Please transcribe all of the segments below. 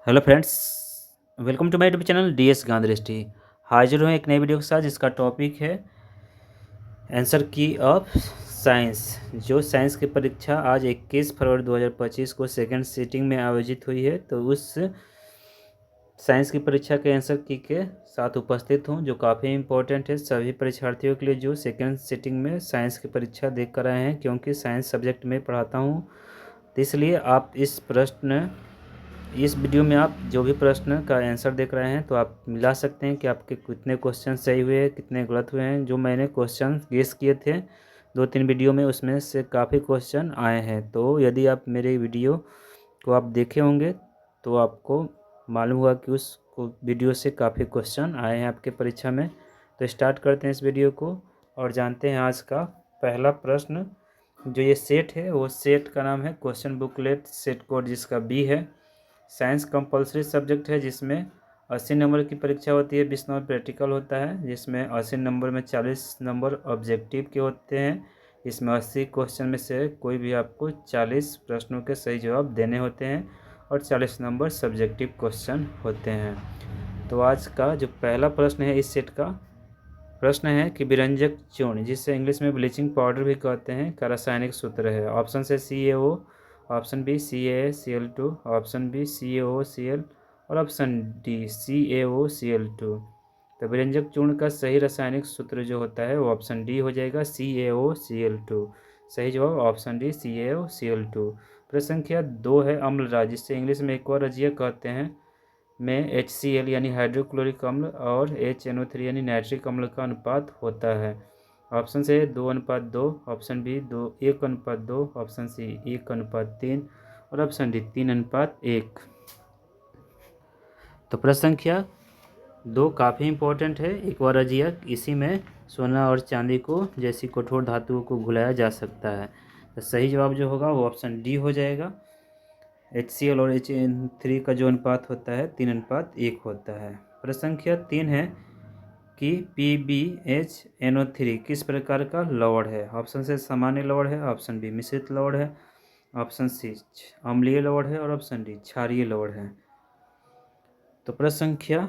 Hello friends, welcome to my YouTube channel DS Gandhi Drishti. हाजिर हूँ एक नई वीडियो के साथ जिसका टॉपिक है आंसर की ऑफ साइंस। जो साइंस की परीक्षा आज 21 फरवरी 2025 को सेकंड सीटिंग में आयोजित हुई है, तो उस साइंस की परीक्षा के आंसर की के साथ उपस्थित हूँ, जो काफ़ी इम्पोर्टेंट है सभी परीक्षार्थियों के लिए जो सेकंड सीटिंग में साइंस की परीक्षा देख कर आए हैं, क्योंकि साइंस सब्जेक्ट में पढ़ाता हूँ। तो इसलिए आप इस वीडियो में आप जो भी प्रश्न का आंसर देख रहे हैं तो आप मिला सकते हैं कि आपके कितने क्वेश्चन सही हुए, कितने गलत हुए हैं। जो मैंने क्वेश्चन गेस किए थे 2-3 वीडियो में, उसमें से काफ़ी क्वेश्चन आए हैं। तो यदि आप मेरे वीडियो को आप देखे होंगे तो आपको मालूम हुआ कि उस वीडियो से काफ़ी क्वेश्चन आए हैं आपके परीक्षा में। तो स्टार्ट करते हैं इस वीडियो को और जानते हैं आज का पहला प्रश्न। जो ये सेट है वो सेट का नाम है क्वेश्चन बुकलेट सेट कोड, जिसका बी है। साइंस कंपलसरी सब्जेक्ट है जिसमें 80 नंबर की परीक्षा होती है, 20 नंबर प्रैक्टिकल होता है, जिसमें 80 नंबर में 40 नंबर ऑब्जेक्टिव के होते हैं। इसमें 80 क्वेश्चन में से कोई भी आपको 40 प्रश्नों के सही जवाब देने होते हैं और 40 नंबर सब्जेक्टिव क्वेश्चन होते हैं। तो आज का जो पहला प्रश्न है इस सेट का प्रश्न है कि विरंजक चूर्ण, जिसे इंग्लिश में ब्लीचिंग पाउडर भी कहते हैं, का रासायनिक सूत्र है। ऑप्शन से CaO, option B CaCl2, option B CaOCl और ऑप्शन डी CaOCl2। तो विरंजक चूर्ण का सही रासायनिक सूत्र जो होता है वो ऑप्शन डी हो जाएगा, CaOCl2। सही जवाब ऑप्शन डी CaOCl2। प्रश्न संख्या 2 है अम्ल राज, जिससे इंग्लिश में एक्वा कहते हैं, में HCl यानी हाइड्रोक्लोरिक अम्ल और HNO3 यानी नाइट्रिक अम्ल का अनुपात होता है। ऑप्शन से 2:2, ऑप्शन बी 1:2, ऑप्शन सी 1:3 और ऑप्शन डी 3:1। तो प्रश्न संख्या 2 काफ़ी इंपॉर्टेंट है। एक्वा, इसी में सोना और चांदी को जैसी कठोर धातुओं को घुलाया जा सकता है। तो सही जवाब जो होगा वो ऑप्शन डी हो जाएगा। HCl और HN3 का जो अनुपात होता है 3:1 होता है। प्रश्न संख्या 3 है कि PbHNO3 किस प्रकार का लवण है। ऑप्शन से सामान्य लवण है, ऑप्शन बी मिश्रित लवण है, ऑप्शन सी अम्लीय लवण है और ऑप्शन डी क्षारीय लवण है। तो प्रश्न संख्या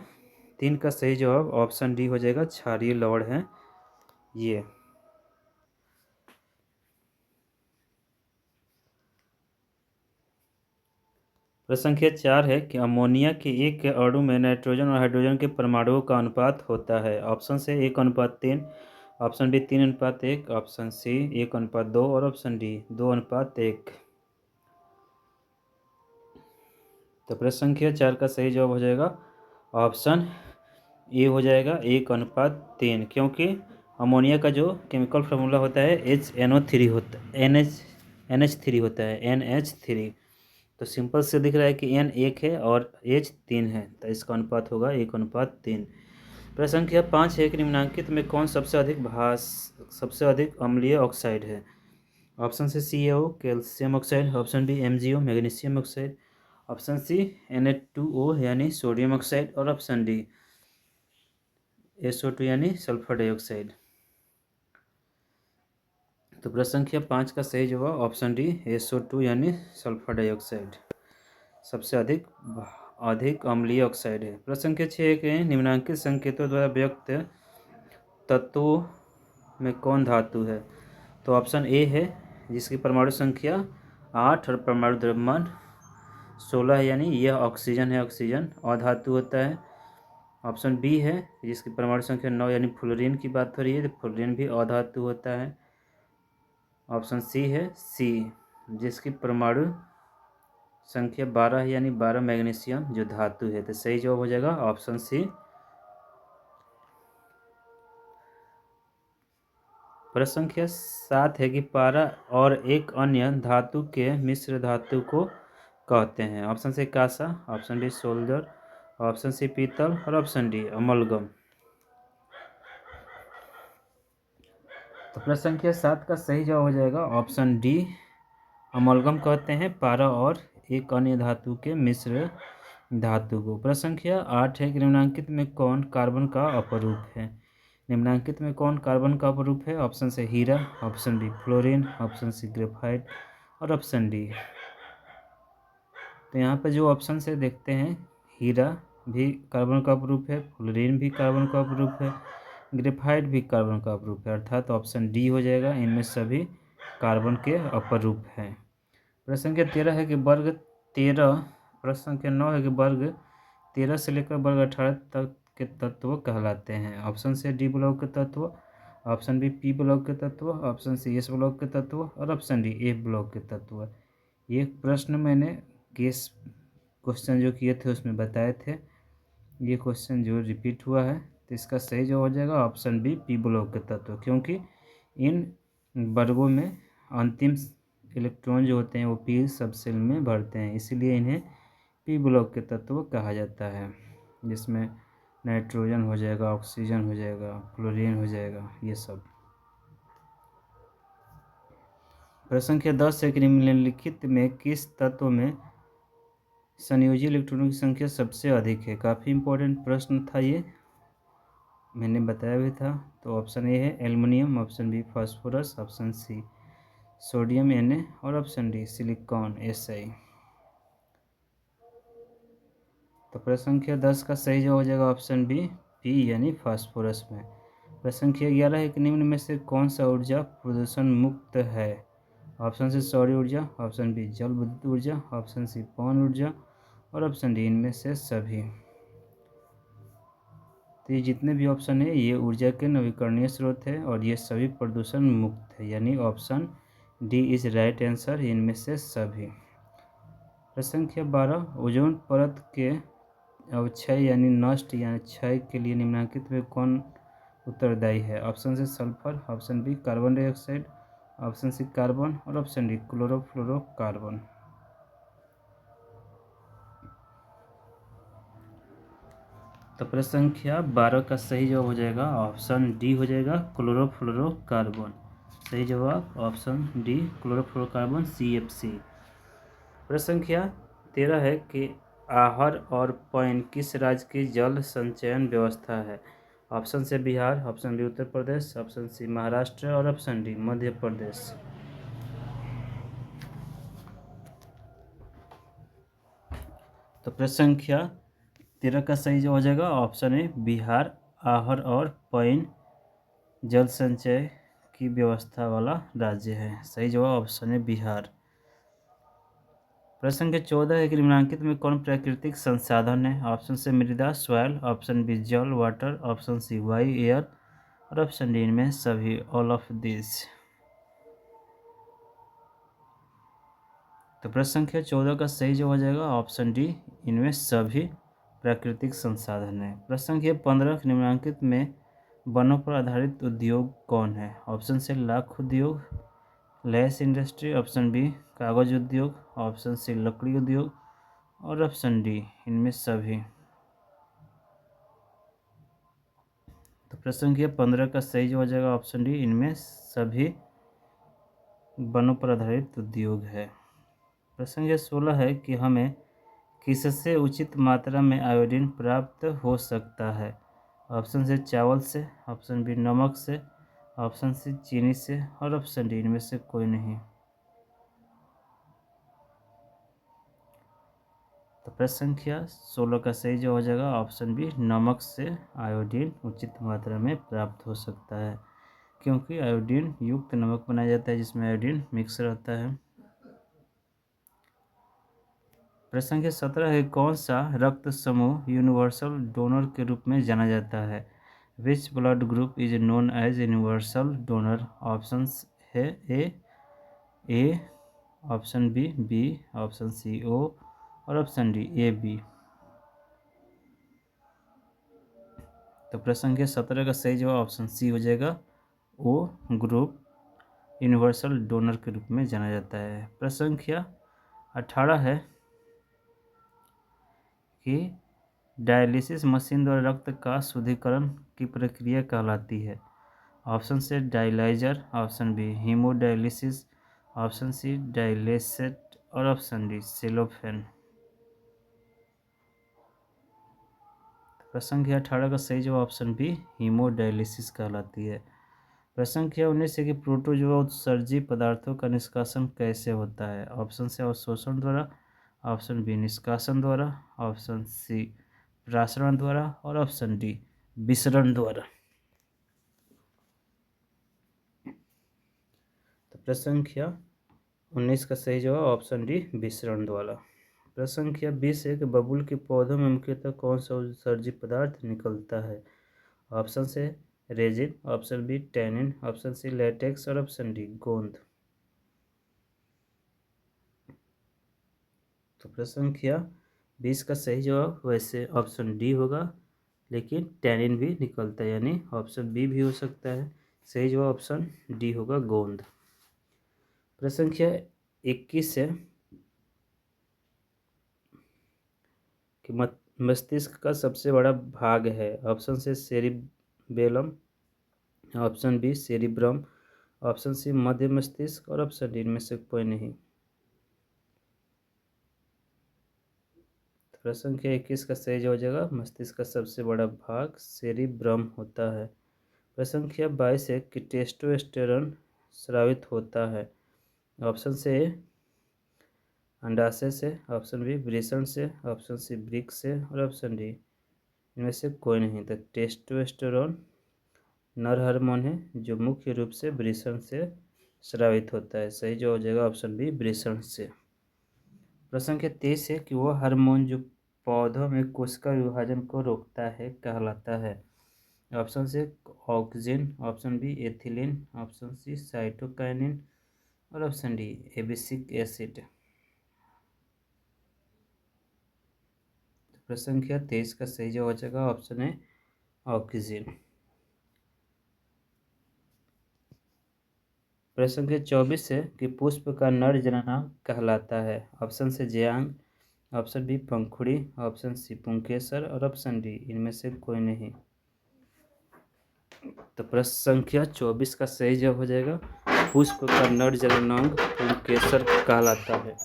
3 का सही जवाब ऑप्शन डी हो जाएगा, क्षारीय लवण है ये। प्रश्न संख्या 4 है कि अमोनिया के एक अणु में नाइट्रोजन और हाइड्रोजन के परमाणुओं का अनुपात होता है। ऑप्शन से 1:3, ऑप्शन बी 3:1, ऑप्शन सी 1:2 और ऑप्शन डी 2:1। तो प्रश्न संख्या 4 का सही जवाब हो जाएगा ऑप्शन ए हो जाएगा, 1:3, क्योंकि अमोनिया का जो केमिकल फार्मूला होता है HNO3 होता है, NH3 होता है, NH3। तो सिंपल से दिख रहा है कि N 1 है और H 3 है, तो इसका अनुपात होगा 1:3। प्रश्न संख्या 5 है कि निम्नलिखित में कौन सबसे अधिक अम्लीय ऑक्साइड है। ऑप्शन से CaO calcium oxide, option B MgO magnesium oxide, option C Na2O यानी सोडियम ऑक्साइड और ऑप्शन डी SO2 यानी सल्फर डाइऑक्साइड। तो प्रश्न संख्या 5 का सही जवाब ऑप्शन डी SO2 यानी सल्फर डाइऑक्साइड सबसे अधिक अम्लीय ऑक्साइड है। प्रश्न संख्या 6 के निम्नलिखित संकेतों द्वारा व्यक्त तत्वों में कौन धातु है। तो ऑप्शन ए है, जिसकी परमाणु संख्या 8 और परमाणु द्रव्यमान 16 है, यानी यह ऑक्सीजन है, ऑक्सीजन अधातु होता है। ऑप्शन बी है, जिसकी परमाणु संख्या 9 यानी फ्लोरीन की बात हो रही है, तो फ्लोरीन भी अधातु होता है। ऑप्शन सी है सी, जिसकी परमाणु संख्या 12 है, यानी 12 मैग्नीशियम जो धातु है। तो सही जवाब हो जाएगा ऑप्शन सी। प्रश्न संख्या 7 है कि पारा और एक अन्य धातु के मिश्र धातु को कहते हैं। ऑप्शन से कांसा, option B solder, option C पीतल और ऑप्शन डी अमलगम। तो प्रश्न संख्या 7 का सही जवाब हो जाएगा ऑप्शन डी अमलगम कहते हैं पारा और एक अन्य धातु के मिश्र धातु को। प्रश्न संख्या 8 है कि निम्नलिखित में कौन कार्बन का अपरूप है। निम्नलिखित में कौन कार्बन का अपरूप है। ऑप्शन से हीरा, option B fluorine, option C graphite और ऑप्शन डी तो यहाँ पर जो ऑप्शन से देखते हैं, हीरा भी कार्बन का अपरूप है, फ्लोरीन भी कार्बन का अपरूप है, ग्रेफाइट भी कार्बन का अपरूप है, अर्थात ऑप्शन डी हो जाएगा। इनमें सभी कार्बन के अपरूप हैं। प्रश्न संख्या 13 है कि वर्ग 13, प्रश्न संख्या 9 है कि वर्ग 13 से लेकर वर्ग 18 तक के तत्व कहलाते हैं। ऑप्शन से डी ब्लॉक के तत्व, ऑप्शन बी पी ब्लॉक के तत्व, ऑप्शन सी एस ब्लॉक के तत्व और ऑप्शन डी ए ब्लॉक के तत्व। ये प्रश्न मैंने केस क्वेश्चन जो किए थे उसमें बताए थे। ये क्वेश्चन जो रिपीट हुआ है, तो इसका सही जवाब हो जाएगा ऑप्शन बी पी ब्लॉक के तत्व, क्योंकि इन वर्गों में अंतिम इलेक्ट्रॉन जो होते हैं वो पी सबसेल में भरते हैं, इसीलिए इन्हें पी ब्लॉक के तत्व कहा जाता है, जिसमें नाइट्रोजन हो जाएगा, ऑक्सीजन हो जाएगा, फ्लोरीन हो जाएगा, ये सब। प्रश्न संख्या 10 है कि निम्नलिखित में किस तत्व में संयोजी इलेक्ट्रॉनों की संख्या सबसे अधिक है। काफ़ी इंपॉर्टेंट प्रश्न था ये, मैंने बताया भी था। तो ऑप्शन ए है aluminium, option B phosphorus, option C sodium Na और ऑप्शन डी सिलिकॉन Si। तो प्रश्न संख्या 10 का सही जवाब हो जाएगा ऑप्शन बी पी यानी फास्फोरस में। प्रश्न संख्या 11 है कि निम्न में से कौन सा ऊर्जा प्रदूषण मुक्त है। ऑप्शन सी सौर ऊर्जा, ऑप्शन बी जल विद्युत ऊर्जा, ऑप्शन सी पवन ऊर्जा और ऑप्शन डी इनमें से सभी। तो ये जितने भी ऑप्शन है ये ऊर्जा के नवीकरणीय स्रोत है और ये सभी प्रदूषण मुक्त है, यानी option D is right answer, इनमें से सभी। प्रश्न संख्या 12, ओजोन परत के अवक्षय यानी नष्ट या क्षय के लिए निम्नलिखित में कौन उत्तरदायी है। Option C sulphur, option B carbon dioxide, option C carbon और ऑप्शन डी क्लोरोफ्लोरोकार्बन। तो प्रश्न संख्या 12 का सही जवाब हो जाएगा ऑप्शन डी हो जाएगा क्लोरोफ्लोरोकार्बन। सही जवाब ऑप्शन डी क्लोरोफ्लोरोकार्बन CFC। प्रश्न संख्या 13 है कि आहर और पैन किस राज्य की जल संचयन व्यवस्था है। ऑप्शन से Bihar, option B Uttar Pradesh, option C Maharashtra और ऑप्शन डी मध्य प्रदेश। तो प्रश्न संख्या 13 का सही जवाब हो जाएगा ऑप्शन ए बिहार आहर और पैन जल संचय की व्यवस्था वाला राज्य है। सही जवाब ऑप्शन ए बिहार। प्रश्न संख्या 14 है कि निम्नलिखित में कौन प्राकृतिक संसाधन है। ऑप्शन से मृदा सॉइल, ऑप्शन बी जल वाटर, ऑप्शन सी वायु एयर और ऑप्शन डी इनमें सभी ऑल ऑफ दिस। तो प्रश्न संख्या 14 का सही जवाब हो जाएगा ऑप्शन डी इनमें सभी प्राकृतिक संसाधन है। प्रश्न संख्या 15 निम्नलिखित में वनों पर आधारित उद्योग कौन है। ऑप्शन से लाख उद्योग, लेस इंडस्ट्री, ऑप्शन बी कागज उद्योग, ऑप्शन सी लकड़ी उद्योग और ऑप्शन डी इनमें सभी। तो प्रश्न संख्या 15 का सही जवाब हो जाएगा ऑप्शन डी इनमें सभी वनों पर आधारित उद्योग है। प्रश्न संख्या 16 है कि हमें किससे उचित मात्रा में आयोडीन प्राप्त हो सकता है। ऑप्शन से चावल से, ऑप्शन बी नमक से, ऑप्शन सी चीनी से और ऑप्शन डी इनमें से कोई नहीं। तो प्रश्न संख्या 16 का सही जवाब हो जाएगा ऑप्शन बी नमक से आयोडीन उचित मात्रा में प्राप्त हो सकता है, क्योंकि आयोडीन युक्त नमक बनाया जाता है जिसमें आयोडीन मिक्स रहता है। प्रश्न संख्या 17 है कौन सा रक्त समूह यूनिवर्सल डोनर के रूप में जाना जाता है। Which blood group is known as universal donor. Options है A, option B, option C O और ऑप्शन डी AB। तो प्रश्न संख्या 17 का सही जवाब ऑप्शन सी हो जाएगा, ओ ग्रुप यूनिवर्सल डोनर के रूप में जाना जाता है। प्रश्न संख्या 18 है कि डायलिसिस मशीन द्वारा रक्त का शुद्धिकरण की प्रक्रिया कहलाती है। ऑप्शन से dialyser, option B haemodialysis, option C dialysate और ऑप्शन डी सेलोफेन। प्रश्न संख्या 18 का सही जवाब ऑप्शन बी हीमोडायलिसिस कहलाती है। प्रश्न संख्या 19 है कि प्रोटोजोआ उत्सर्जी पदार्थों का निष्कासन कैसे होता है। ऑप्शन से अवशोषण द्वारा, ऑप्शन बी निष्कासन द्वारा, ऑप्शन सी प्रासरण द्वारा और ऑप्शन डी विसरण द्वारा। तो प्रश्न संख्या 19 का सही जवाब ऑप्शन डी विसरण द्वारा। प्रश्न संख्या 20 है कि बबूल के पौधों में मुख्यतः कौन सा उत्सर्जी पदार्थ निकलता है। ऑप्शन से resin, option B tannin, option C latex और ऑप्शन डी गोंद। तो प्रश्न संख्या 20 का सही जवाब वैसे ऑप्शन डी होगा, लेकिन टैनिन भी निकलता है, यानी ऑप्शन बी भी हो सकता है। सही जवाब ऑप्शन डी होगा गोंद। प्रश्न संख्या 21 है कि मस्तिष्क का सबसे बड़ा भाग है। ऑप्शन से cerebellum, option B cerebrum, option C मध्य मस्तिष्क और ऑप्शन डी इनमें से कोई नहीं। तो प्रश्न संख्या 21 का सही जवाब हो जाएगा मस्तिष्क का सबसे बड़ा भाग सेरिब्रम होता है। प्रश्न संख्या 22 है कि टेस्टोस्टेरोन स्रावित होता है। ऑप्शन से अंडाशय से, ऑप्शन बी वृषण से, ऑप्शन सी वृक्क से और ऑप्शन डी इनमें से कोई नहीं। तो टेस्टोस्टेरोन नर हार्मोन है जो मुख्य रूप से वृषण से स्रावित होता है। सही जो हो जाएगा ऑप्शन बी वृषण से। प्रश्न संख्या 23 है कि वह हार्मोन जो पौधों में कोशिका विभाजन को रोकता है कहलाता है। ऑप्शन से auxin, option B ethylene, option C cytokinin और ऑप्शन डी एबिसिक एसिड। प्रश्न संख्या 23 का सही जवाब हो जाएगा ऑप्शन है ऑक्सिन। प्रश्न संख्या 24 है कि पुष्प का नर जननांग कहलाता है। ऑप्शन से ज्यांग, ऑप्शन बी पंखुड़ी, ऑप्शन सी पुंकेसर और ऑप्शन डी इनमें से कोई नहीं। तो प्रश्न संख्या 24 का सही जवाब हो जाएगा पुष्प का नर जननांग पुंकेसर कहलाता है।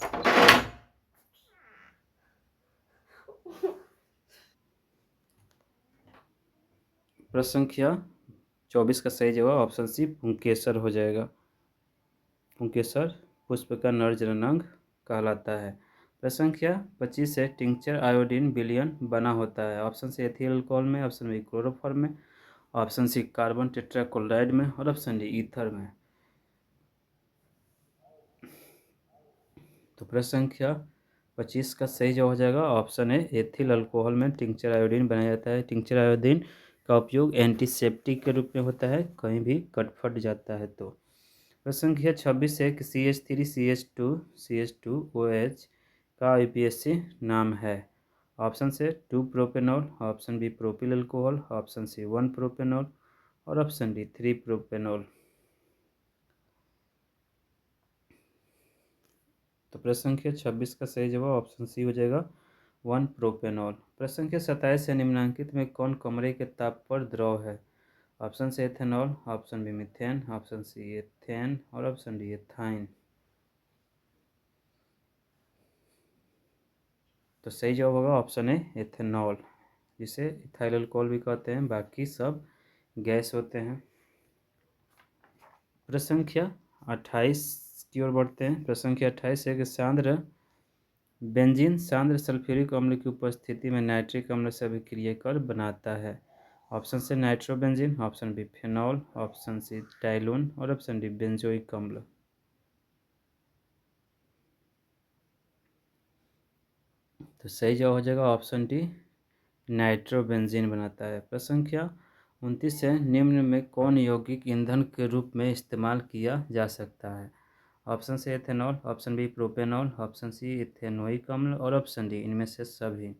प्रश्न संख्या 24 का सही जवाब ऑप्शन सी पुंकेसर हो जाएगा। पुंकेसर पुष्प का नर जननांग कहलाता है। प्रश्न संख्या 25 है टिंचर आयोडीन विलयन बना होता है। ऑप्शन सी एथिल अल्कोहल में, ऑप्शन बी क्लोरोफॉर्म में, ऑप्शन सी कार्बन टेट्राक्लोराइड में और ऑप्शन डी ईथर में। तो प्रश्न संख्या 25 का सही जवाब हो जाएगा ऑप्शन है एथिल अल्कोहल में टिंचर आयोडीन बनाया जाता है। टिंचर आयोडीन का उपयोग एंटीसेप्टिक के रूप में होता है कहीं भी कट फट जाता है तो। प्रश्न संख्या 26 है कि CH3CH2OH का यूपीएससी नाम है। ऑप्शन से 2 propanol, option B propyl alcohol, option C 1 propanol और ऑप्शन डी 3 प्रोपेनॉल। तो प्रश्न संख्या 26 का सही जवाब ऑप्शन सी हो जाएगा 1 प्रोपेनॉल। प्रश्न संख्या 27 है निम्नलिखित में कौन कमरे के ताप पर द्रव है। ऑप्शन से ethanol, option B methane, option C ethane और ऑप्शन डी एथाइन। तो सही जवाब होगा ऑप्शन ए एथेनॉल, जिसे इथाइल अल्कोहल भी कहते हैं, बाकी सब गैस होते हैं। प्रश्न संख्या 28 की ओर बढ़ते हैं। प्रश्न संख्या 28 है कि सांद्र बेंजीन सांद्र सल्फ्यूरिक अम्ल की उपस्थिति में नाइट्रिक अम्ल से अभिक्रिया कर बनाता है। ऑप्शन से nitrobenzene, option B phenol, option C toluene और ऑप्शन डी बेंजोइक अम्ल। तो सही जवाब हो जाएगा ऑप्शन डी नाइट्रोबेंजीन बनाता है। प्रश्न संख्या 29 है निम्न में कौन यौगिक ईंधन के रूप में इस्तेमाल किया जा सकता है। ऑप्शन से ethanol, option B propanol, option C ethanoic अम्ल और ऑप्शन डी इनमें से सभी।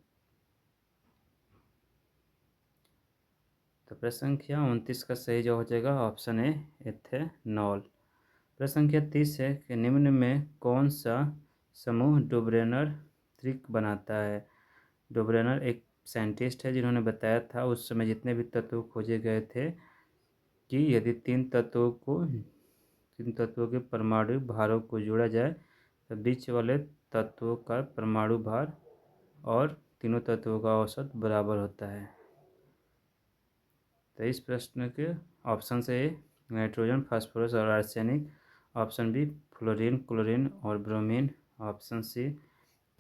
तो प्रश्न संख्या 29 का सही जवाब हो जाएगा ऑप्शन ए एथेनॉल। प्रश्न संख्या 30 है कि निम्न में कौन सा समूह डुब्रेनर त्रिक बनाता है। डुब्रेनर एक साइंटिस्ट है जिन्होंने बताया था उस समय जितने भी तत्व खोजे गए थे कि यदि तीन तत्वों के परमाणु भारों को जोड़ा जाए तो बीच वाले तत्वों का परमाणु भार और तीनों तत्वों का औसत बराबर होता है। तो इस प्रश्न के ऑप्शन से नाइट्रोजन, फास्फोरस और arsenic, option B fluorine, chlorine और bromine, option C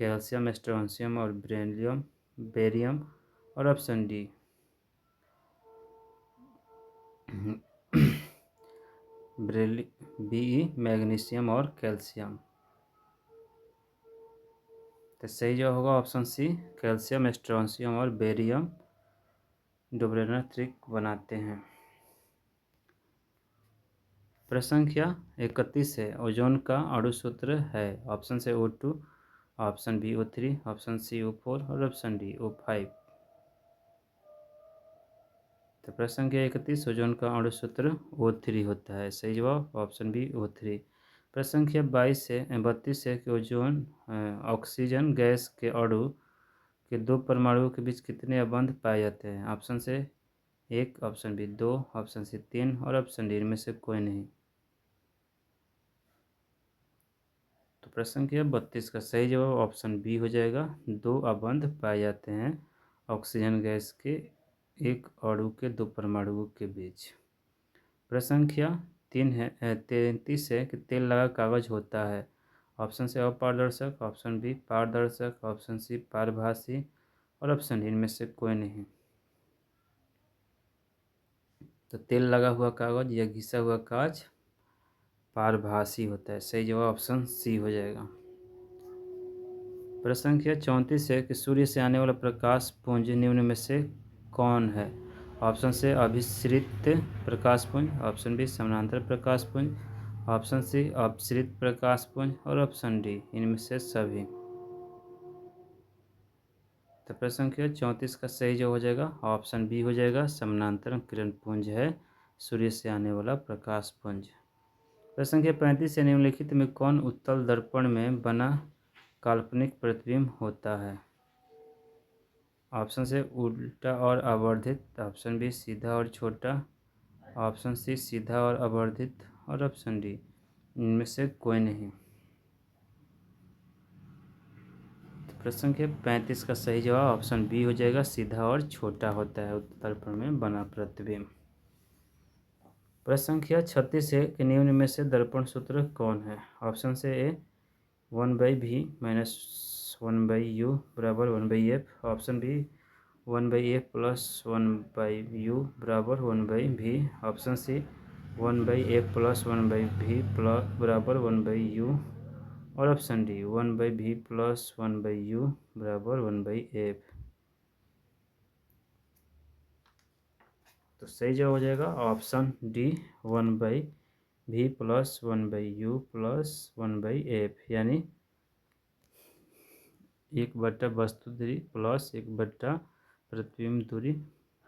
calcium, strontium और बेरियम बेरियम। और ऑप्शन डी Be मैग्नीशियम और कैल्शियम। तो सही जो होगा ऑप्शन सी, कैल्शियम, स्ट्रोंशियम और बेरियम डुब्लेनर त्रिक बनाते हैं। प्रश्न संख्या 31 है, ओजोन का अणुसूत्र है। ऑप्शन से O2, option B O3, option C O4 और ऑप्शन डी O5। तो प्रश्न संख्या 31, ओजोन का अणुसूत्र O3 होता है। सही जवाब ऑप्शन बी O3। प्रश्न संख्या 22 से 32 है कि ओजोन ऑक्सीजन गैस के अणु के दो परमाणुओं के बीच कितने अबंध पाए जाते हैं। ऑप्शन से 1, ऑप्शन बी 2, ऑप्शन सी 3 और ऑप्शन डी इनमें से कोई नहीं। तो प्रश्न संख्या 32 का सही जवाब ऑप्शन बी हो जाएगा, 2 अबंध पाए जाते हैं ऑक्सीजन गैस के एक अणु के दो परमाणुओं के बीच। प्रश्न संख्या 33 है कि तेल लगा कागज होता है। ऑप्शन से अपारदर्शक, ऑप्शन बी पारदर्शक, ऑप्शन सी पारभासी और ऑप्शन डी इनमें से कोई नहीं। तो तेल लगा हुआ कागज या घिसा हुआ कागज पारभासी होता है। सही जवाब ऑप्शन सी हो जाएगा। प्रश्न संख्या 34 है कि सूर्य से आने वाला प्रकाश पुंज निम्न में से कौन है। ऑप्शन से अभिसरित प्रकाश पुंज, ऑप्शन बी समानांतर प्रकाश पुंज, ऑप्शन सी अपसरित प्रकाश पुंज और ऑप्शन डी इनमें से सभी। तो प्रश्न संख्या 34 का सही जो हो जाएगा ऑप्शन बी हो जाएगा, समानांतर किरण पुंज है सूर्य से आने वाला प्रकाश पुंज। प्रश्न संख्या 35 से निम्नलिखित में कौन उत्तल दर्पण में बना काल्पनिक प्रतिबिंब होता है। ऑप्शन से उल्टा और अवर्धित, ऑप्शन बी सीधा और छोटा, ऑप्शन सी सीधा और अवर्धित और ऑप्शन डी इनमें से कोई नहीं। तो प्रश्न संख्या 35 का सही जवाब ऑप्शन बी हो जाएगा, सीधा और छोटा होता है उत्तल दर्पण में बना प्रतिबिंब। प्रश्न संख्या 36 है कि निम्न में से दर्पण सूत्र कौन है। ऑप्शन से ए 1/v माइनस 1/u बराबर 1/f, option B 1/f plus 1/u बराबर 1/v, option C 1/f plus 1/v बराबर 1/u और option D 1/v plus 1/u बराबर 1/f। तो सही जवाब हो जाएगा option D 1/v plus 1/u plus 1/f, यानी 1/, वस्तु दूरी प्लस 1/, प्रतिबिंब दूरी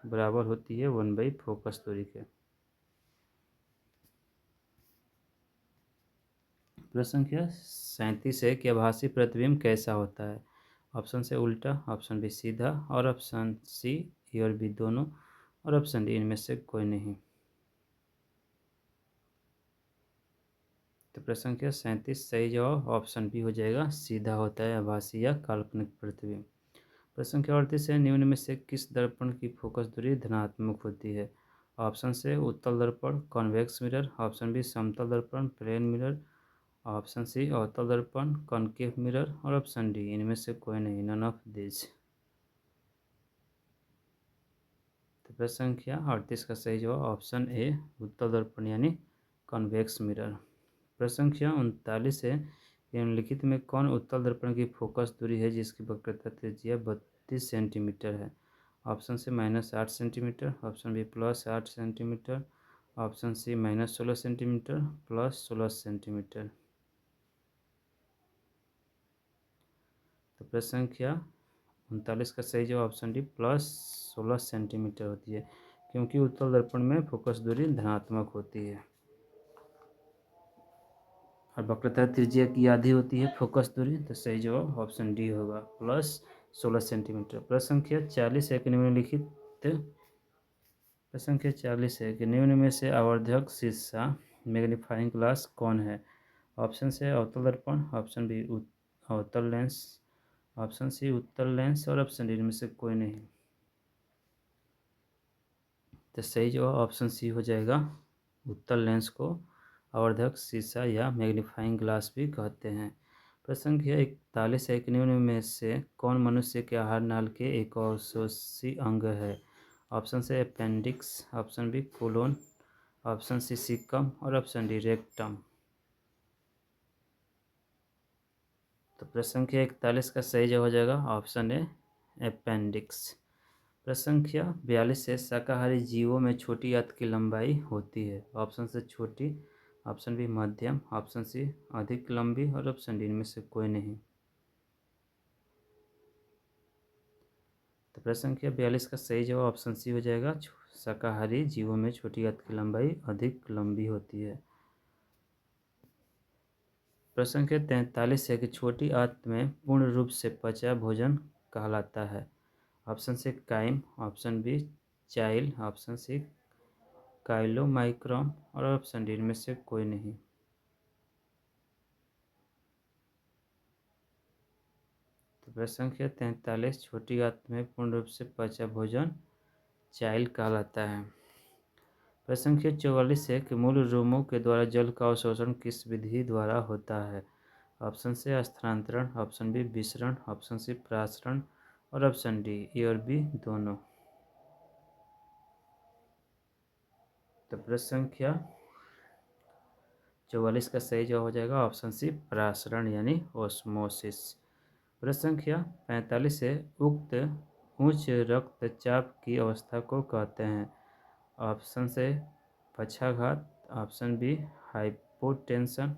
बराबर होती है 1/, फोकस दूरी के। प्रश्न संख्या 37 है कि आभासी प्रतिबिंब कैसा होता है। ऑप्शन से उल्टा, ऑप्शन बी सीधा और ऑप्शन सी ए और बी दोनों और ऑप्शन डी इनमें से कोई नहीं। तो प्रश्न संख्या 37 सही जवाब ऑप्शन बी हो जाएगा, सीधा होता है आभासी या काल्पनिक प्रतिबिंब। प्रश्न संख्या 38 है, निम्न में से किस दर्पण की फोकस दूरी धनात्मक होती है। ऑप्शन से उत्तल दर्पण कॉन्वेक्स मिरर, ऑप्शन बी समतल दर्पण प्लेन मिरर, ऑप्शन सी अवतल दर्पण कॉनकेव मिरर और ऑप्शन डी इनमें से कोई नहीं, नन ऑफ दिस। तो प्रश्न संख्या 38 का सही जवाब ऑप्शन ए उत्तल दर्पण यानी कॉन्वेक्स मिरर। प्रश्न संख्या 39 है, निम्नलिखित में कौन उत्तल दर्पण की फोकस दूरी है जिसकी वक्रता त्रिज्या 32 सेंटीमीटर है। ऑप्शन से -8 centimetre, option B +8 centimetre, option C -16 centimetre +16 centimetre. तो प्रश्न संख्या 39 का सही जवाब ऑप्शन डी +16 सेंटीमीटर होती है, क्योंकि उत्तल दर्पण में फोकस दूरी धनात्मक होती है और वक्रता त्रिज्या की आधी होती है फोकस दूरी। तो सही जवाब ऑप्शन डी होगा, +16 सेंटीमीटर। प्रश्न संख्या 40 है कि निम्नलिखित प्रश्न संख्या 40 है कि निम्न में से आवर्धक शीशा मैग्नीफाइंग ग्लास कौन है। ऑप्शन से अवतल दर्पण, ऑप्शन बी अवतल लेंस, ऑप्शन सी उत्तल लेंस और ऑप्शन डी में से कोई नहीं। तो सही जवाब ऑप्शन सी हो जाएगा, उत्तल लेंस को आवर्धक शीशा या मैग्नीफाइंग ग्लास भी कहते हैं। प्रश्न संख्या 41 है कि निम्न में से कौन मनुष्य के आहार नाल के एक औषधि अंग है? ऑप्शन से appendix, option B colon, option C caecum और ऑप्शन डी रेक्टम। तो प्रश्न संख्या 41 का सही जवाब हो जाएगा ऑप्शन ए अपेंडिक्स। प्रश्न संख्या 42 है शाकाहारी जीवों में छोटी आंत की लंबाई होती है? ऑप्शन से छोटी, ऑप्शन बी मध्यम, ऑप्शन सी अधिक लंबी और ऑप्शन डी इनमें से कोई नहीं। तो प्रश्न संख्या 42 का सही जवाब ऑप्शन सी हो जाएगा, शाकाहारी जीवों में छोटी आंत की लंबाई अधिक लंबी होती है। प्रश्न संख्या 43 है कि छोटी आंत में पूर्ण रूप से पचा भोजन कहलाता है? ऑप्शन से काइम, ऑप्शन बी चाइल, ऑप्शन सी काइलोमाइक्रॉन और ऑप्शन डी इनमें से कोई नहीं। तो प्रश्न संख्या 43 छोटी आंत में पूर्ण रूप से पचा भोजन चाइल कहलाता है। प्रश्न संख्या 44 है कि मूल रोमों के द्वारा जल का अवशोषण किस विधि द्वारा होता है? ऑप्शन से स्थानांतरण, ऑप्शन बी विसरण, ऑप्शन सी प्रासरण और ऑप्शन डी ए और बी दोनों। तो प्रश्न संख्या 44 का सही जवाब हो जाएगा ऑप्शन सी प्रासरण यानी ओस्मोसिस। प्रश्न संख्या 45 है उक्त उच्च रक्तचाप की अवस्था को कहते हैं? ऑप्शन से पक्षाघात, option B hypotension,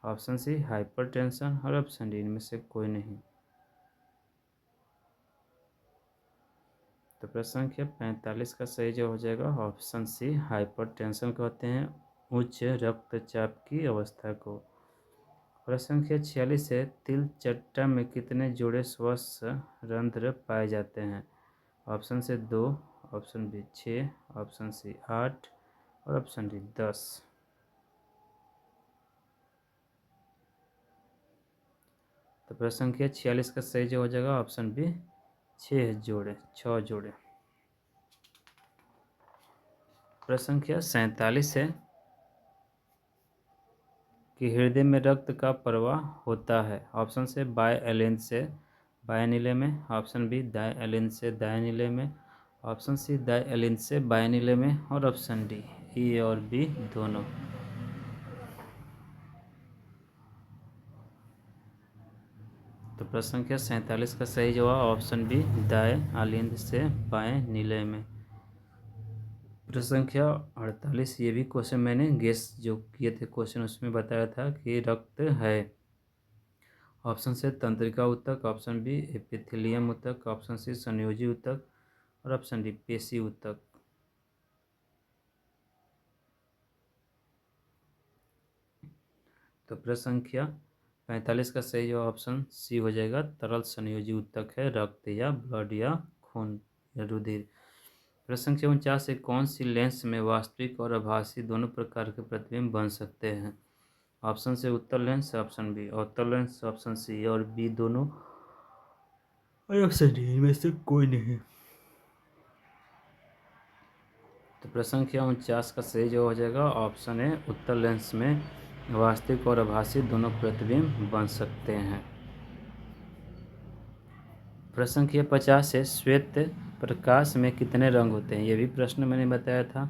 option C hypertension और ऑप्शन डी इनमें से कोई नहीं। तो प्रश्न संख्या 45 का सही जवाब हो जाएगा ऑप्शन सी हाइपरटेंशन कहते हैं उच्च रक्तचाप की अवस्था को। प्रश्न संख्या 46 है तिल चट्टा में कितने जोड़े श्वास रंध्र पाए जाते हैं? ऑप्शन से 2, ऑप्शन बी 6, ऑप्शन सी 8 और ऑप्शन डी 10। तो प्रश्न संख्या 46 का सही जवाब हो जाएगा ऑप्शन बी 6 जोड़े। प्रश्न संख्या 47 है कि हृदय में रक्त का प्रवाह होता है? ऑप्शन से बाएं एलिन से बाएं नीले में, ऑप्शन बी दाएं एलिन से दाएं नीले में, ऑप्शन सी दाएं एलिन से बाएं नीले में और ऑप्शन डी ए और बी दोनों। तो प्रश्न संख्या 47 का सही जवाब ऑप्शन बी दाएं एलिन से बाएं नीले में। प्रश्न संख्या 48, ये भी क्वेश्चन मैंने गेस जो किए थे क्वेश्चन उसमें बताया था कि रक्त है। ऑप्शन से तंत्रिका ऊतक, ऑप्शन बी एपिथेलियम ऊतक, ऑप्शन सी संयोजी ऊतक और ऑप्शन डी पेशी ऊतक। तो प्रश्न संख्या 45 का सही जवाब ऑप्शन सी हो जाएगा, तरल संयोजी ऊतक है रक्त या ब्लड या खून या रुधिर। प्रश्न संख्या 49 है कौन सी लेंस में वास्तविक और आभासी दोनों प्रकार के प्रतिबिंब बन सकते हैं? ऑप्शन से उत्तल लेंस, ऑप्शन बी अवतल लेंस, ऑप्शन सी और बी दोनों और ऑप्शन डी इनमें से कोई नहीं। तो प्रश्न संख्या 49 का सही जवाब हो जाएगा ऑप्शन ए उत्तल लेंस में वास्तविक और आभासी दोनों प्रतिबिंब बन सकते हैं। प्रश्न संख्या 50 है श्वेत प्रकाश में कितने रंग होते हैं? ये भी प्रश्न मैंने बताया था।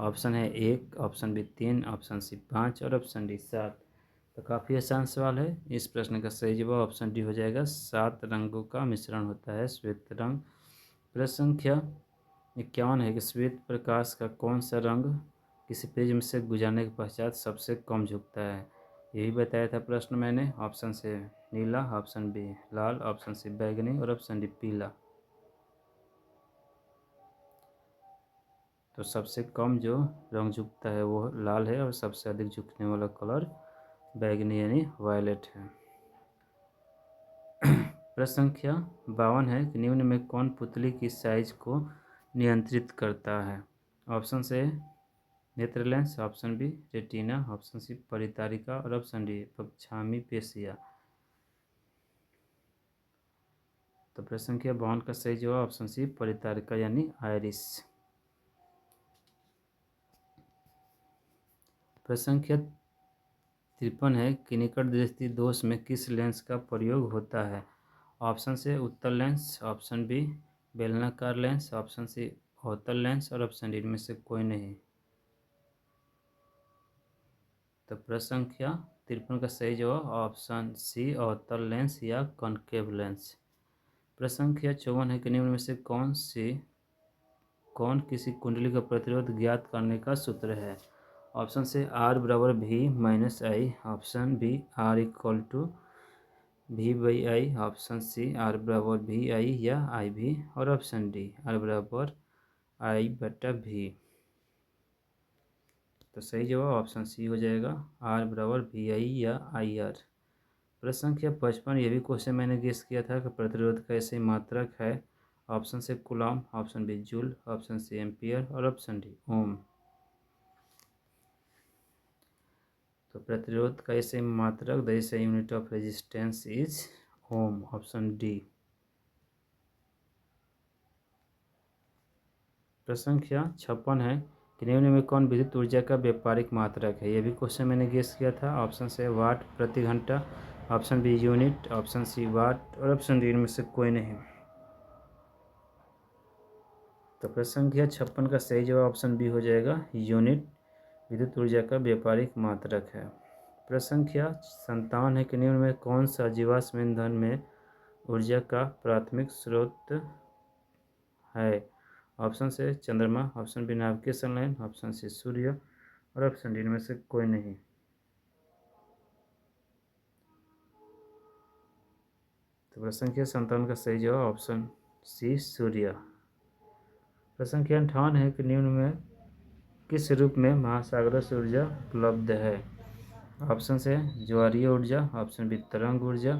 ऑप्शन है 1, ऑप्शन बी 3, ऑप्शन सी 5 और ऑप्शन डी 7। तो काफ़ी आसान सवाल है। इस प्रश्न का सही जवाब ऑप्शन डी हो जाएगा, 7 रंगों का मिश्रण होता है श्वेत रंग। प्रश्न संख्या 51 है कि श्वेत प्रकाश का कौन सा रंग किसी प्रिज्म से गुजरने के पश्चात सबसे कम झुकता है? यही बताया था प्रश्न मैंने। ऑप्शन से नीला, ऑप्शन बी लाल, ऑप्शन सी बैगनी और ऑप्शन डी पीला। तो सबसे कम जो रंग झुकता है वो लाल है और सबसे अधिक झुकने वाला कलर बैगनी यानी वायलेट है। प्रश्न संख्या 52 है कि निम्न में कौन पुतली की साइज को नियंत्रित करता है? ऑप्शन से नेत्र lens, option B retina, option C परितारिका और ऑप्शन डी पक्षामी पेशियाँ। तो प्रश्न संख्या 52 का सही जवाब ऑप्शन सी परितारिका यानी आयरिस। प्रश्न संख्या 53 है कि निकट दृष्टि दोष में किस लेंस का प्रयोग होता है। ऑप्शन से उत्तल लेंस, ऑप्शन बी बेलनाकार लेंस, ऑप्शन सी अवतल लेंस और ऑप्शन डी इनमें से कोई नहीं। तो प्रश्न संख्या 53 का सही जवाब ऑप्शन सी अवतल लेंस या कॉनकेव लेंस। प्रश्न संख्या 54 है कि निम्न में से कौन किसी कुंडली का प्रतिरोध ज्ञात करने का सूत्र है। ऑप्शन से R बराबर V minus I, option B R equal to V/I, option C R बराबर VI या IV और ऑप्शन डी R बराबर I/V। तो सही जवाब ऑप्शन सी हो जाएगा, R बराबर VI या IR। प्रश्न संख्या 55, ये भी क्वेश्चन मैंने गेस किया था कि प्रतिरोध का ऐसे मात्रक है। ऑप्शन से coulomb, option B joule, option C ampere और ऑप्शन डी ओम। तो प्रतिरोध का ऐसे मात्रक, the SI unit of resistance is ohm, option D. प्रश्न संख्या 56 है कि निम्न में कौन विद्युत ऊर्जा का व्यापारिक मात्रक है। यह भी क्वेश्चन मैंने गेस किया था। ऑप्शन से वाट प्रति घंटा, option B unit, option C watt और ऑप्शन डी इनमें से कोई नहीं। तो प्रश्न संख्या 56 का सही जवाब ऑप्शन बी हो जाएगा, यूनिट विद्युत ऊर्जा का व्यापारिक मात्रक है। प्रश्न संख्या 57 है कि निम्न में कौन सा जीवाश्म ईंधन में ऊर्जा का प्राथमिक स्रोत है। ऑप्शन से चंद्रमा, option B navigation line, option C सूर्य और ऑप्शन डी में से कोई नहीं। तो प्रश्न संख्या 57 का सही जवाब ऑप्शन सी सूर्य। प्रश्न संख्या 58 है कि निम्न में किस रूप में महासागरों से ऊर्जा उपलब्ध है। ऑप्शन से ज्वारीय ऊर्जा, ऑप्शन बी तरंग ऊर्जा,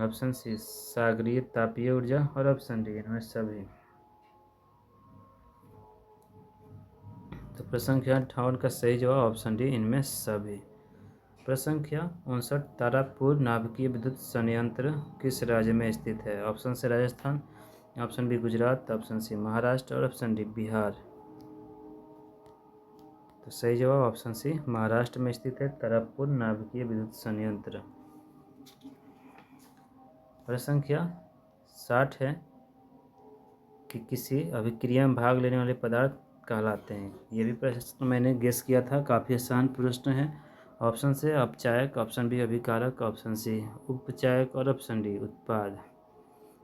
ऑप्शन सी सागरीय तापीय ऊर्जा और ऑप्शन डी इनमें सभी। तो प्रश्न संख्या 58 का सही जवाब ऑप्शन डी इनमें सभी। प्रश्न संख्या 59, तारापुर नाभिकीय विद्युत संयंत्र किस राज्य में स्थित है। ऑप्शन से Rajasthan, option B Gujarat, option C Maharashtra और ऑप्शन डी बिहार। तो सही जवाब ऑप्शन सी महाराष्ट्र में स्थित है तारापुर नाभिकीय विद्युत संयंत्र। प्रश्न संख्या 60 है कि किसी अभिक्रिया में भाग लेने वाले पदार्थ कहलाते हैं। ये भी प्रश्न मैंने गेस किया था, काफ़ी आसान प्रश्न है। ऑप्शन से अपचायक, ऑप्शन बी अभिकारक, ऑप्शन सी उपचायक और ऑप्शन डी उत्पाद।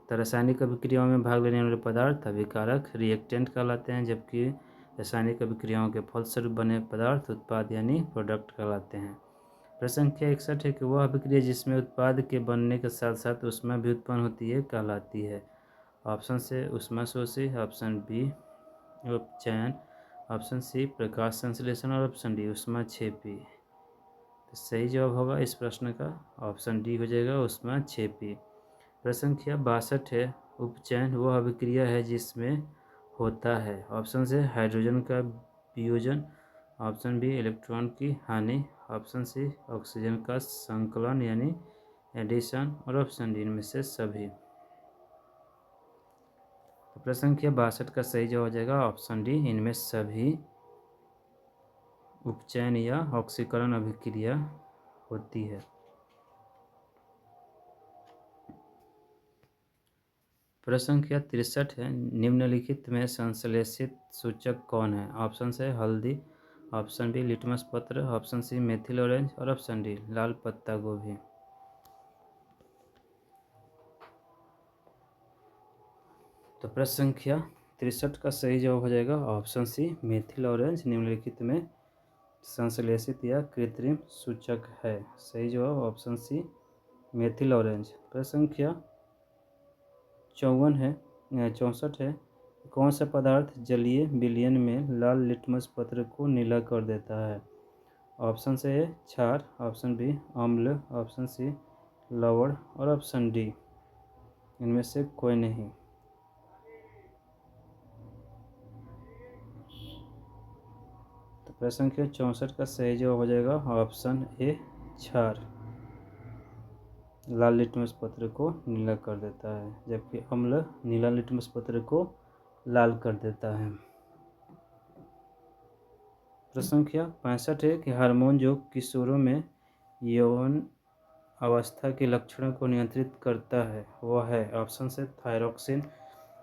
तो रासायनिक अभिक्रियाओं में भाग लेने वाले पदार्थ अभिकारक रिएक्टेंट कहलाते हैं, जबकि रासायनिक अभिक्रियाओं के फलस्वरूप बने पदार्थ उत्पाद यानी प्रोडक्ट कहलाते हैं। प्रश्न संख्या 61 है कि वह अभिक्रिया जिसमें उत्पाद के बनने के साथ साथ ऊष्मा भी उत्पन्न होती है कहलाती है। ऑप्शन से ऊष्माशोषी, ऑप्शन बी उपचयन, ऑप्शन सी प्रकाश संश्लेषण और ऑप्शन डी ऊष्माक्षेपी। तो सही जवाब होगा इस प्रश्न का ऑप्शन डी हो जाएगा ऊष्माक्षेपी। प्रश्न संख्या 62 है, उपचयन वह अभिक्रिया है जिसमें होता है। ऑप्शन से हाइड्रोजन का वियोजन, ऑप्शन बी इलेक्ट्रॉन की हानि, ऑप्शन सी ऑक्सीजन का संकलन यानी एडिशन और ऑप्शन डी इनमें से सभी। तो प्रश्न संख्या 62 का सही जवाब हो जाएगा ऑप्शन डी इनमें सभी उपचयन या ऑक्सीकरण अभिक्रिया होती है। प्रश्न संख्या 63 है, निम्नलिखित में संश्लेषित सूचक कौन है। ऑप्शन से हल्दी, ऑप्शन बी लिटमस पत्र, ऑप्शन सी मेथिल ऑरेंज और ऑप्शन डी लाल पत्ता गोभी। तो प्रश्न संख्या 63 का सही जवाब हो जाएगा ऑप्शन सी मेथिल ऑरेंज निम्नलिखित में संश्लेषित या कृत्रिम सूचक है। सही जवाब ऑप्शन सी मेथिल ऑरेंज। प्रश्न संख्या 64 है, कौन सा पदार्थ जलीय विलयन में लाल लिटमस पत्र को नीला कर देता है। ऑप्शन से ए क्षार, ऑप्शन बी अम्ल, ऑप्शन सी लवण और ऑप्शन डी इनमें से कोई नहीं। तो प्रश्न संख्या 64 का सही जवाब हो जाएगा ऑप्शन ए क्षार, लाल लिटमस पत्र को नीला कर देता है, जबकि अम्ल नीला लिटमस पत्र को लाल कर देता है। प्रश्न संख्या 65 है कि हार्मोन जो किशोरों में यौन अवस्था के लक्षणों को नियंत्रित करता है वह है ऑप्शन से thyroxine,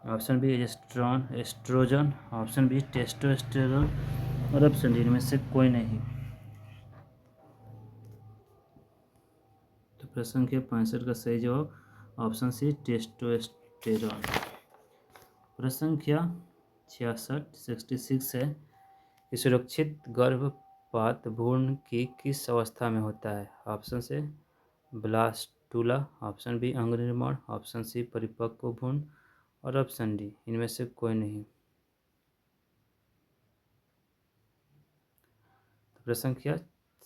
option B oestrogen, option B testosterone और ऑप्शन डी इनमें से कोई नहीं। तो प्रश्न संख्या 65 का सही जवाब ऑप्शन सी टेस्टोस्टेरोन। प्रश्न संख्या 66 है कि सुरक्षित गर्भपात भ्रूण की किस अवस्था में होता है? ऑप्शन से ब्लास्टूला, ऑप्शन बी अंग निर्माण, ऑप्शन सी परिपक्व भ्रूण और ऑप्शन डी इनमें से कोई नहीं। तो प्रश्न संख्या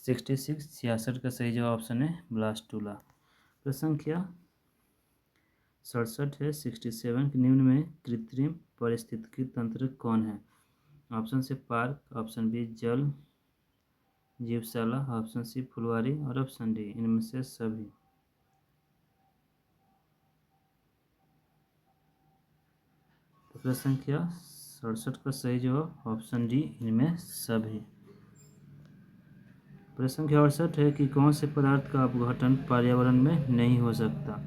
66 का सही जवाब ऑप्शन है ब्लास्टूला। प्रश्न संख्या 67 है 67 के निम्न में कृत्रिम पारिस्थितिकी तंत्र कौन है? ऑप्शन से पार्क, ऑप्शन बी जल जीवशाला, ऑप्शन सी फुलवारी और ऑप्शन डी इनमें से सभी। तो प्रश्न संख्या 67 का सही जवाब ऑप्शन डी इनमें सभी। प्रश्न संख्या 68 है कि कौन से पदार्थ का अपघटन पर्यावरण में नहीं हो सकता?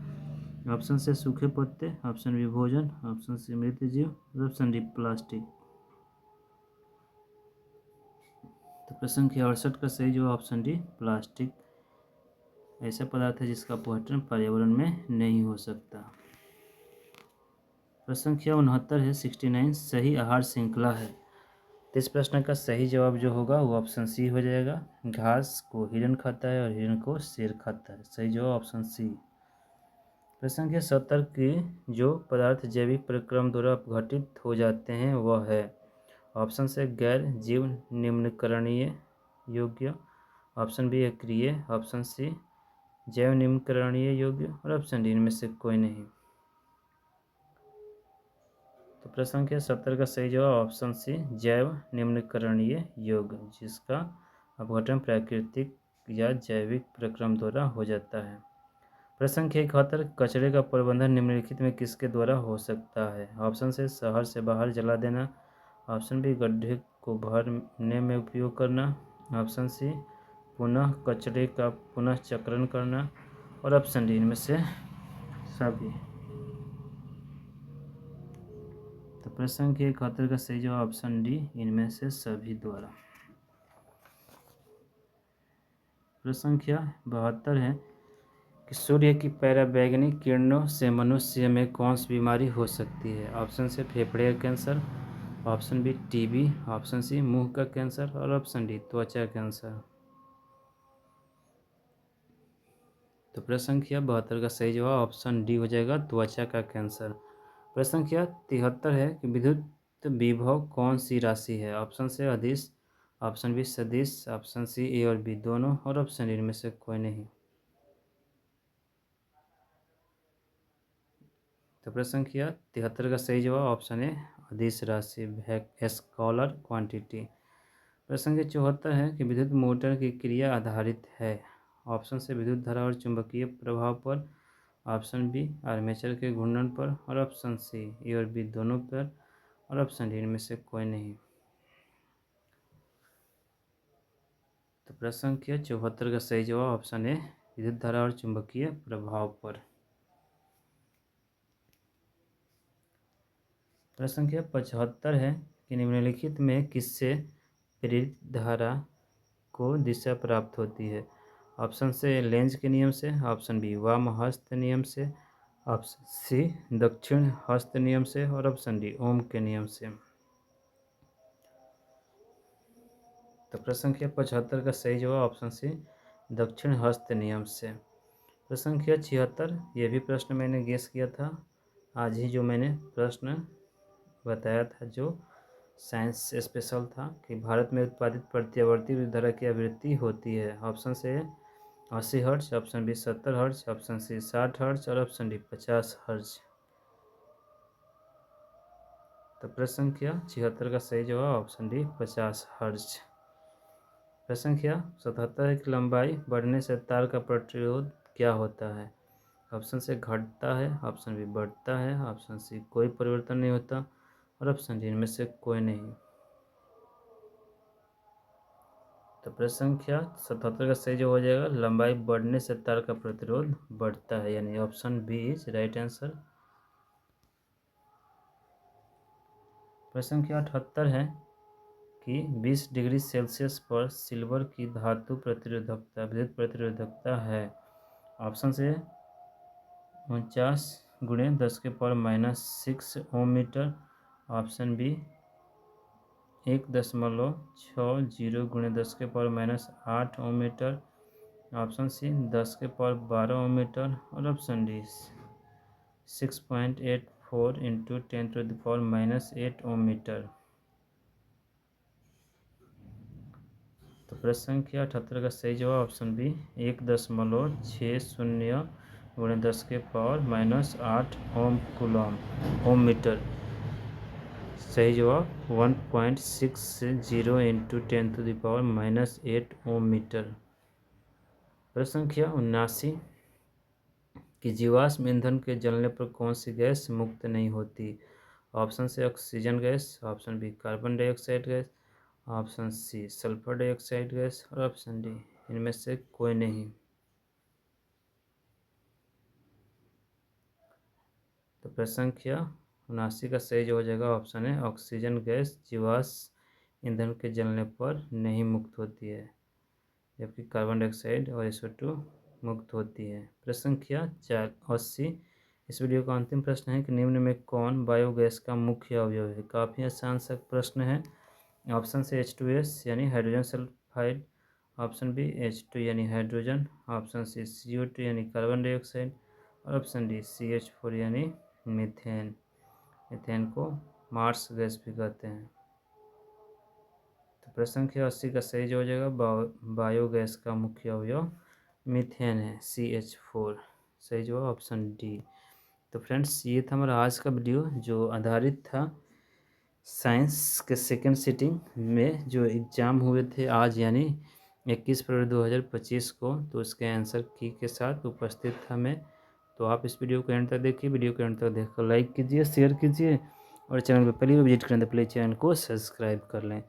ऑप्शन से सूखे पत्ते, ऑप्शन बी भोजन, ऑप्शन सी मृत जीव और ऑप्शन डी प्लास्टिक। तो प्रश्न संख्या 68 का सही जवाब ऑप्शन डी प्लास्टिक ऐसा पदार्थ है जिसका अपघटन पर्यावरण में नहीं हो सकता। प्रश्न संख्या 69 है 69 सही आहार श्रृंखला है। तो इस प्रश्न का सही जवाब जो होगा वो ऑप्शन सी हो जाएगा। घास को हिरण खाता है और हिरण को शेर खाता है। सही जवाब ऑप्शन सी। प्रश्न संख्या 70 की जो पदार्थ जैविक प्रक्रम द्वारा अपघटित हो जाते हैं वह है ऑप्शन से गैर जीव निम्नकरणीय योग्य, ऑप्शन बी अक्रिय, ऑप्शन सी जैव निम्नकरणीय योग्य और ऑप्शन डी इनमें से कोई नहीं। तो प्रश्न संख्या 70 का सही जवाब ऑप्शन सी जैव निम्नकरणीय योग्य जिसका अपघटन प्राकृतिक या जैविक प्रक्रम द्वारा हो जाता है। प्रश्न संख्या 71 कचरे का प्रबंधन निम्नलिखित में किसके द्वारा हो सकता है? ऑप्शन से शहर से बाहर जला देना, ऑप्शन बी गड्ढे को भरने में उपयोग करना, ऑप्शन सी पुनः कचरे का पुनः चक्रण करना और ऑप्शन डी इनमें से सभी। तो प्रश्न संख्या 71 का सही जवाब ऑप्शन डी इनमें से सभी द्वारा। प्रश्न संख्या 72 है कि सूर्य की पराबैंगनी किरणों से मनुष्य में कौन सी बीमारी हो सकती है? ऑप्शन से फेफड़े का cancer, option B TB, option C मुंह का कैंसर और ऑप्शन डी त्वचा कैंसर। तो प्रश्न संख्या 72 का सही जवाब ऑप्शन डी हो जाएगा त्वचा का कैंसर। प्रश्न संख्या 73 है कि विद्युत विभव कौन सी राशि है? ऑप्शन से अदिश, ऑप्शन बी सदिश, ऑप्शन सी ए और बी दोनों और ऑप्शन डी इनमें से कोई नहीं। तो प्रश्न संख्या 73 का सही जवाब ऑप्शन ए अदिश राशि स्कॉलर क्वांटिटी। प्रश्न संख्या 74 है कि विद्युत मोटर की क्रिया आधारित है। ऑप्शन से विद्युत धारा और चुंबकीय प्रभाव पर, ऑप्शन बी आर्मेचर के घूर्णन पर और ऑप्शन सी ए और बी दोनों पर और ऑप्शन डी इनमें से कोई नहीं। तो प्रश्न संख्या 74 का सही जवाब ऑप्शन ए विद्युत धारा और चुंबकीय प्रभाव पर। प्रश्न संख्या 75 है कि निम्नलिखित में किससे प्रेरित धारा को दिशा प्राप्त होती है? ऑप्शन से लेंज के नियम से, ऑप्शन बी वाम हस्त नियम से, ऑप्शन सी दक्षिण हस्त नियम से और ऑप्शन डी ओम के नियम से। तो प्रश्न संख्या 75 का सही जवाब ऑप्शन सी दक्षिण हस्त नियम से। प्रश्न संख्या 76 ये भी प्रश्न मैंने गेस किया था आज ही, जो मैंने प्रश्न बताया था जो साइंस स्पेशल था कि भारत में उत्पादित प्रत्यावर्ती विद्युत धारा की आवृत्ति होती है। ऑप्शन से 80 hertz, option B 70 hertz, option C 60 hertz और ऑप्शन डी 50 हर्ट्ज। तो प्रश्न संख्या 76 का सही जवाब ऑप्शन डी 50 हर्ट्ज। प्रश्न संख्या 77 की लंबाई बढ़ने से तार का प्रतिरोध क्या होता है? ऑप्शन से घटता है, ऑप्शन बी बढ़ता है, ऑप्शन सी कोई परिवर्तन नहीं होता और ऑप्शन डी इनमें से कोई नहीं। तो प्रश्न संख्या 77 का सही जो हो जाएगा, लंबाई बढ़ने से तार का प्रतिरोध बढ़ता है, यानी option B is right answer. प्रश्न संख्या 78 है कि 20 डिग्री सेल्सियस पर सिल्वर की धातु प्रतिरोधकता, विद्युत प्रतिरोधकता है। ऑप्शन से 49 गुणे 10⁻⁻6 ओम मीटर। ऑप्शन बी 1.60 गुणे 10⁻⁸ ओम मीटर। ऑप्शन सी 10⁻12 ओम मीटर। और ऑप्शन डी 6.84 इंटू 10⁻⁻8 ओम मीटर। तो प्रश्न संख्या 78 का सही जवाब ऑप्शन बी 1.60 गुणे 10⁻⁻8 ओम कूलम ओम मीटर। सही जवाब 1.60 इंटू 10⁻⁻8 ओम मीटर। प्रश्न संख्या 79 कि जीवाश्म ईंधन के जलने पर कौन सी गैस मुक्त नहीं होती। ऑप्शन से oxygen gas, option B carbon dioxide gas, option C sulphur dioxide gas और ऑप्शन डी इनमें से कोई नहीं। तो प्रश्न संख्या 79 का सही जो हो जाएगा ऑप्शन है ऑक्सीजन गैस जीवाश्म ईंधन के जलने पर नहीं मुक्त होती है, जबकि कार्बन डाइऑक्साइड और SO2 मुक्त होती है। प्रश्न संख्या 80, इस वीडियो का अंतिम प्रश्न है कि निम्न में कौन बायोगैस का मुख्य अवयव है। काफ़ी आसान सा प्रश्न है। ऑप्शन से H2S यानी hydrogen sulphide, option B H2 यानी हाइड्रोजन, ऑप्शन सी CO2 यानी कार्बन डाइऑक्साइड और ऑप्शन डी CH4 यानी मीथेन। मीथेन को मार्स गैस भी कहते हैं। तो प्रश्न संख्या 80 का सही जो हो जाएगा बायोगैस का मुख्य अवयव मीथेन है, CH4। सही जवाब ऑप्शन डी। तो फ्रेंड्स ये था हमारा आज का वीडियो जो आधारित था साइंस के सेकंड सिटिंग में जो एग्ज़ाम हुए थे आज, यानी 21 फरवरी 2025 को। तो उसके आंसर की के साथ उपस्थित था मैं। तो आप इस वीडियो को एंड तक देखिए, वीडियो को एंड तक देखकर लाइक कीजिए, शेयर कीजिए और चैनल पर पहली बार विजिट करें तो प्लीज़ चैनल को सब्सक्राइब कर लें।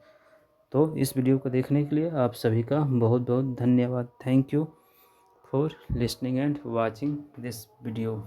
तो इस वीडियो को देखने के लिए आप सभी का बहुत बहुत धन्यवाद। Thank you for listening and watching this video.